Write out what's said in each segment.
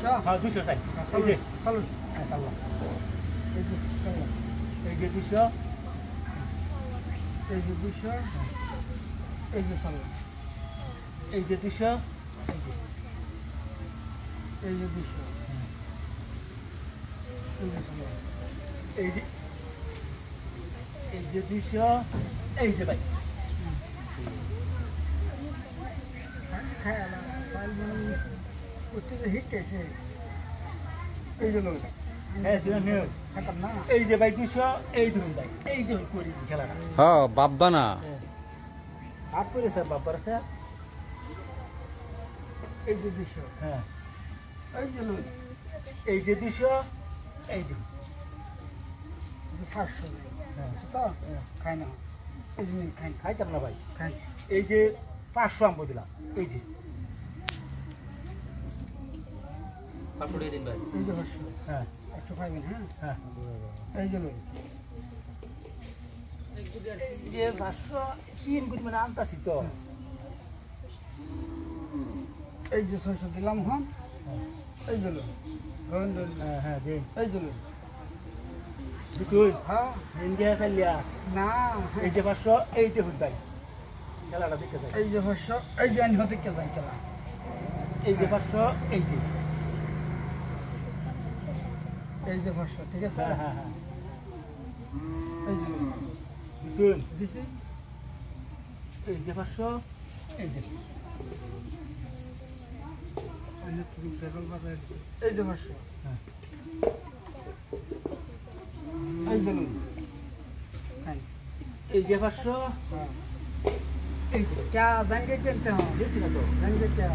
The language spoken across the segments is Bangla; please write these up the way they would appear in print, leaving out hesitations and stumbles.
হ্যাঁ 200 চাই এই যে চলুন চাললাম এই যে 200 এই যে 200 এই যে চাললাম এই যে 200 এই যে 200 এই যে চাললাম এই যে 200 এই যে ভাই এই যে ভাই 200 এই ধরুন ভাই এই ধরুন করি খেলাটা হ্যাঁ বাব্বা না হাত করে স্যার বাবার স্যার এই যে 200 হ্যাঁ এই যে এই যে 200 এই ধরুন 500 হ্যাঁ তো খাই না এই যে খাইতাম না ভাই খাই এই যে 500 আম দিলাম এই যে 500 দিয়ে দিন ভাই এই যে 500 হ্যাঁ 100 খাইবেন হ্যাঁ এই যে এই যে 500 কিন গুলি মানে আনতাছি তো এই যে 600 দিলাম হন এই যে হ্যাঁ হ্যাঁ দিন এই যে দিছুই হ্যাঁ দিন গিয়া চালিয়া না এই যে 500 এইতে হুদ ভাই খেলাটা দেখতে যাই এই যে 500 এই যে আনি হতে কে যাই খেলা এই যে 500 এই যে 500 ঠিক আছে হ্যাঁ হ্যাঁ এই যে দিছুন দিছি এই যে 500 এই যে আমি পুরো বেগল বাজার এই যে 500 হ্যাঁ এই যে হ্যাঁ এই যে 500 হ্যাঁ এই যে क्या জানকে টেনতে হয় দিছি না তো জানকে क्या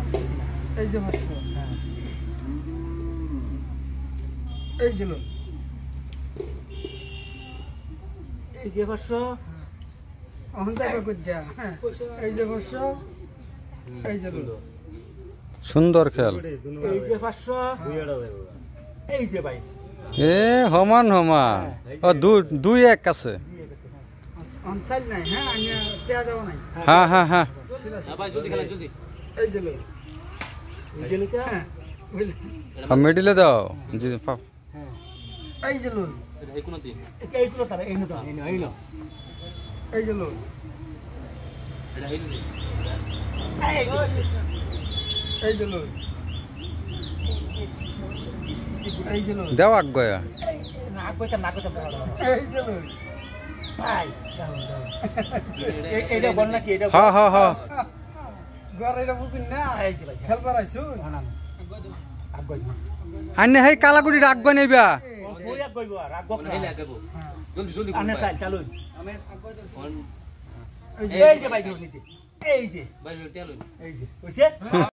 এই যে 500 হ্যাঁ এই যে এই যে 500 অহন যাবে কইজা এই যে 500 এই যে সুন্দর খেল এই যে 500 এই যে ভাই এ সমান সমান ও দুই এক আছে অঞ্চল নাই হ্যাঁ আমি টিয়া দাও নাই হ্যাঁ হ্যাঁ হ্যাঁ ভাই জলদি খেলা জলদি এই যে এই যে কা মিডিলে দাও জি হ্যাঁ এই যে এটা এই কোন দিন এই কোন তারা এই নো এই নো এই যে এটা এই নো এই যে এই যে দাও আগ গয়া না কইতা এই যে ভাই এইটা বল না কি এটা হ্যাঁ হ্যাঁ হ্যাঁ গরেটা বুঝিন না এই যে ভাই খেলবার আইছো না আগ গই আন্নে হেই কালাগুড়ি রাগ গয় নেবা কই আগ গইবো রাগ গক না জলদি জলদি আনে চাল চালু আমি আগ গই এই যে ভাই ধর নিচে এই যে ভাই টেলুন এই যে কইছে